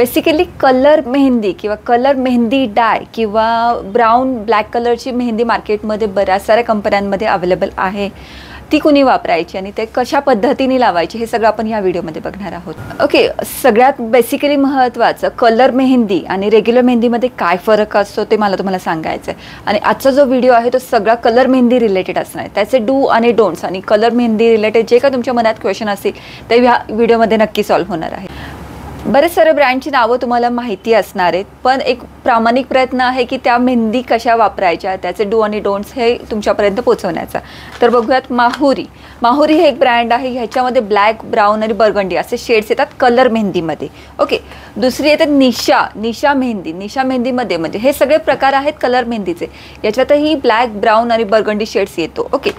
Basically colour mehndi किंवा colour mehndi डाय किंवा brown black कलरची मेहंदी मार्केटमध्ये बऱ्याच साऱ्या कंपन्यांमध्ये अवेलेबल आहे. ती कुणी वापरायची आणि ते कशा पद्धतीने लावायची हे सगळं आपण या व्हिडिओमध्ये बघणार आहोत. ओके, सगळ्यात बेसिकली महत्त्वाचं कलर मेहंदी आणि रेग्युलर मेहंदीमध्ये काय फरक असतो ते मला तुम्हाला सांगायचं आहे. आणि आजचा जो व्हिडिओ आहे तो सगळा कलर मेहंदी रिलेटेड असणार आहे. त्याचे डू आणि डोंट्स आणि कलर मेहंदी रिलेटेड जे काय तुमच्या मनात क्वेश्चन असतील ते ह्या व्हिडिओमध्ये नक्की सॉल्व्ह होणार आहे. बरेच सारे ब्रँडची नावं तुम्हाला माहिती असणार आहेत, पण एक प्रामाणिक प्रयत्न आहे की त्या मेहंदी कशा वापरायच्या, त्याचे डू आणि डोंट्स हे तुमच्यापर्यंत पोहोचवण्याचा. तर बघूयात माहुरी. माहुरी हे एक ब्रँड आहे. ह्याच्यामध्ये ब्लॅक, ब्राऊन आणि बर्गंडी असे शेड्स येतात कलर मेहंदीमध्ये. ओके, दुसरी येते निशा मेहंदी. निशा मेहंदीमध्ये म्हणजे हे सगळे प्रकार आहेत कलर मेहंदीचे. याच्यातही ब्लॅक, ब्राऊन आणि बर्गंडी शेड्स येतो. ओके,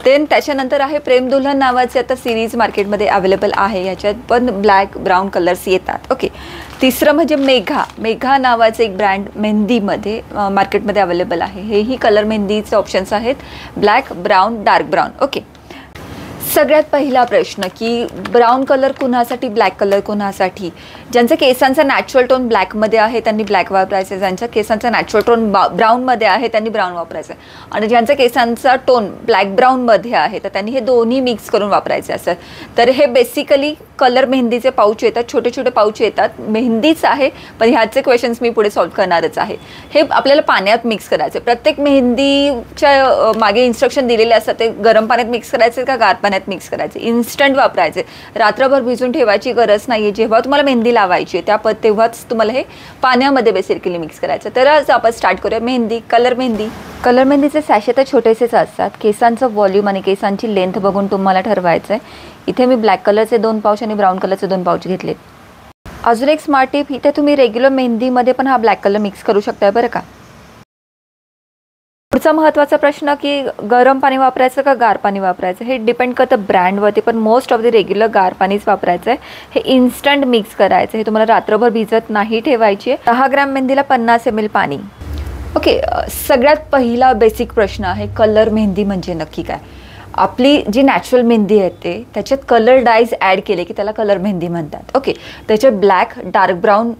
देन त्याच्यानंतर आहे प्रेम दुल्हन नावाचे आता सिरीज मार्केटमध्ये अवेलेबल आहे. याच्यात पण ब्लॅक, ब्राऊन कलर्स येतात. ओके, तिसरं म्हणजे मेघा नावाचे एक ब्रँड मेहंदीमध्ये मार्केटमध्ये अवेलेबल आहे. हेही कलर मेहंदीचे ऑप्शन्स आहेत, black, brown, dark brown. Okay, सगळ्यात पहिला प्रश्न की ब्राऊन कलर कुणासाठी, ब्लॅक कलर कुणासाठी? ज्यांचा केसांचा नॅचरल टोन ब्लॅकमध्ये आहे त्यांनी ब्लॅक वापरायचं, ज्यांच्या केसांचा नॅचरल टोन ब्राऊनमध्ये आहे त्यांनी ब्राऊन वापरायचं, आणि ज्यांचा केसांचा टोन ब्लॅक ब्राऊनमध्ये आहे तर त्यांनी हे दोन्ही मिक्स करून वापरायचे असं. तर हे बेसिकली कलर मेहंदीचे पाऊच येतात, छोटे छोटे पाऊच येतात. मेहंदीच आहे पण ह्याचे क्वेश्चन्स मी पुढे सॉल्व्ह करणारच आहे. हे आपल्याला पाण्यात मिक्स करायचे. प्रत्येक मेहंदीच्या मागे इन्स्ट्रक्शन दिलेले असतात. ते गरम पाण्यात मिक्स करायचे का गार पाण्यात मिक्स करायचे, इन्स्टंट वापरायचे. रात्रभर भिजून ठेवायची गरज नाही. जेव्हा तुम्हाला मेहंदी लावायची तेव्हाच तुम्हाला हे पाण्यामध्ये बेसिकली मिक्स करायचं. तर आज आपण स्टार्ट करूया मेहंदी. कलर मेहंदीचे सॅशे तर छोटेसेच असतात. केसांचं व्हॉल्यूम आणि केसांची लेंथ बघून तुम्हाला ठरवायचं आहे. इथे मी ब्लॅक कलरचे 2 पाऊच आणि ब्राऊन कलरचे 2 पाऊच घेतलेत. अजून एक स्मार्ट टिप, इथे तुम्ही रेग्युलर मेहंदीमध्ये पण हा ब्लॅक कलर मिक्स करू शकताय बरं का. पुढचा महत्त्वाचा प्रश्न की गरम पाणी वापरायचं का गार पाणी वापरायचं, हे डिपेंड करतं ब्रँडवरती, पण मोस्ट ऑफ द रेग्युलर गार पाणीच वापरायचं आहे. हे इन्स्टंट मिक्स करायचं. हे तुम्हाला रात्रभर भिजत नाही ठेवायची. 10 ग्रॅम मेहंदीला 50 ml पाणी. ओके, सगळ्यात पहिला बेसिक प्रश्न आहे कलर मेहंदी म्हणजे नक्की काय? आपली जी नॅचरल मेहंदी येते त्याच्यात कलर डायज ॲड केले की त्याला कलर मेहंदी म्हणतात. ओके, त्याच्यात ब्लॅक, डार्क ब्राऊन,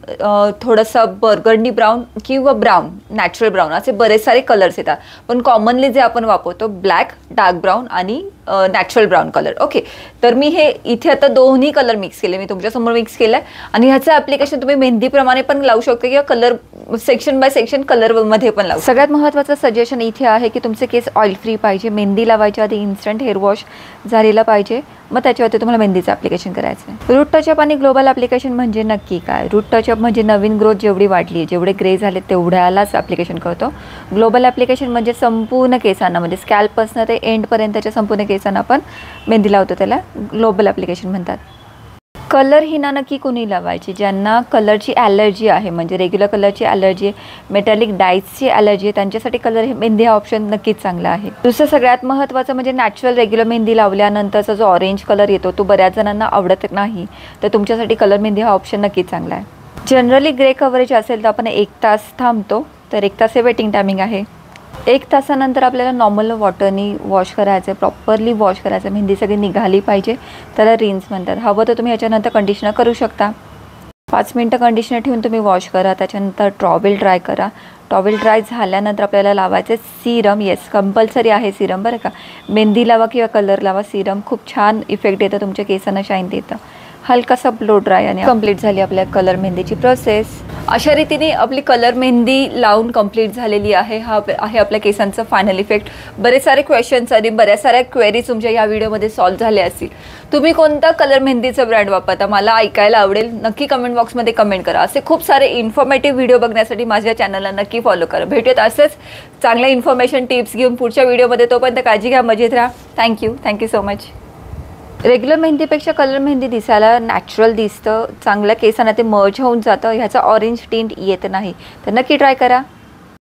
थोडंसं बर्गंडी ब्राऊन किंवा ब्राऊन, नॅचरल ब्राऊन असे बरेच सारे कलर्स येतात. पण कॉमनली जे आपण वापरतो ब्लॅक, डार्क ब्राऊन आणि नॅचरल ब्राऊन कलर. ओके, तर मी हे इथे आता दोन्ही कलर मिक्स केले, मी तुमच्यासमोर मिक्स केलं आहे. आणि ह्याचं ॲप्लिकेशन तुम्ही मेहंदीप्रमाणे पण लावू शकता किंवा कलर सेक्शन बाय सेक्शन कलरमध्ये पण लावू. सगळ्यात महत्त्वाचं सजेशन इथे आहे की तुमचे केस ऑइल फ्री पाहिजे. मेहंदी लावायच्या आधी इन्स्टंट हेअर वॉश झालेला पाहिजे, मग त्याच्यावरती तुम्हाला मेहंदीचं ॲप्लिकेशन करायचं आहे. रूट टचअप आणि ग्लोबल ॲप्लिकेशन म्हणजे नक्की काय? रूट टचअप म्हणजे नवीन ग्रोथ जेवढी वाढली आहे, जेवढे ग्रे झाले तेवढ्यालाच ॲप्लिकेशन करतो. ग्लोबल ॲप्लिकेशन म्हणजे संपूर्ण केसांना, म्हणजे स्कॅल्पपासून ते एंडपर्यंतच्या संपूर्ण केसांना आपण मेहंदी लावतो, त्याला ग्लोबल ॲप्लिकेशन म्हणतात. कलर हिना नक्की कोणी लावायची? ज्यांना कलरची ॲलर्जी आहे, म्हणजे रेग्युलर कलरची ॲलर्जी आहे, मेटॅलिक डायजची ॲलर्जी आहे, त्यांच्यासाठी कलर मेहंदी हा ऑप्शन नक्कीच चांगला आहे. दुसरं सगळ्यात महत्त्वाचं म्हणजे नॅचरल रेग्युलर मेहंदी लावल्यानंतरचा जो ऑरेंज कलर येतो तो बऱ्याच जणांना आवडत नाही, तर तुमच्यासाठी कलर मेहंदी हा ऑप्शन नक्कीच चांगला आहे. जनरली ग्रे कव्हरेज असेल तर आपण 1 तास थांबतो, तर 1 तास हे वेटिंग टायमिंग आहे. 1 तासानंतर आपल्याला नॉर्मल वॉटरनी वॉश करायचं आहे, प्रॉपरली वॉश करायचं. मेहंदी सगळी निघाली पाहिजे, त्याला रिन्स म्हणतात. हवं तर तुम्ही याच्यानंतर कंडिशनर करू शकता. 5 मिनटं कंडिशनर ठेवून तुम्ही वॉश करा. त्याच्यानंतर टॉवेल ड्राय करा. टॉवेल ड्राय झाल्यानंतर आपल्याला लावायचे सिरम. येस, कंपल्सरी आहे सिरम बरं का. मेहंदी लावा किंवा कलर लावा, सिरम खूप छान इफेक्ट देतं, तुमच्या केसांना शाईन देतं. हलकासा ब्लो ड्राय आणि कंप्लीट झाली आपल्या कलर मेहंदीची प्रोसेस. अशा रीतीने आपली कलर मेहंदी लावून कंप्लीट झालेली आहे. हा आहे आपल्या केसांचा फायनल इफेक्ट. बरेच सारे क्वेश्चन्स आणि बऱ्याच साऱ्या क्वेरीज तुमच्या या व्हिडिओमध्ये सॉल्व्ह झाले असतील. तुम्ही कोणता कलर मेहंदीचा ब्रँड वापरता मला ऐकायला आवडेल. नक्की कमेंट बॉक्समध्ये कमेंट करा. असे खूप सारे इन्फॉर्मेटिव्ह व्हिडिओ बघण्यासाठी माझ्या चॅनलला नक्की फॉलो करा. भेटूयात असंच चांगल्या इन्फॉर्मेशन टिप्स घेऊन पुढच्या व्हिडिओमध्ये. तोपर्यंत काळजी घ्या, मजेत राहा. Thank you so much. रेग्युलर मेहंदीपेक्षा कलर मेहंदी दिसायला नॅचरल दिसतं, चांगल्या केसांना ते मर्ज होऊन जातं, ह्याचा ऑरेंज टिंट येत नाही. तर नक्की ट्राय करा.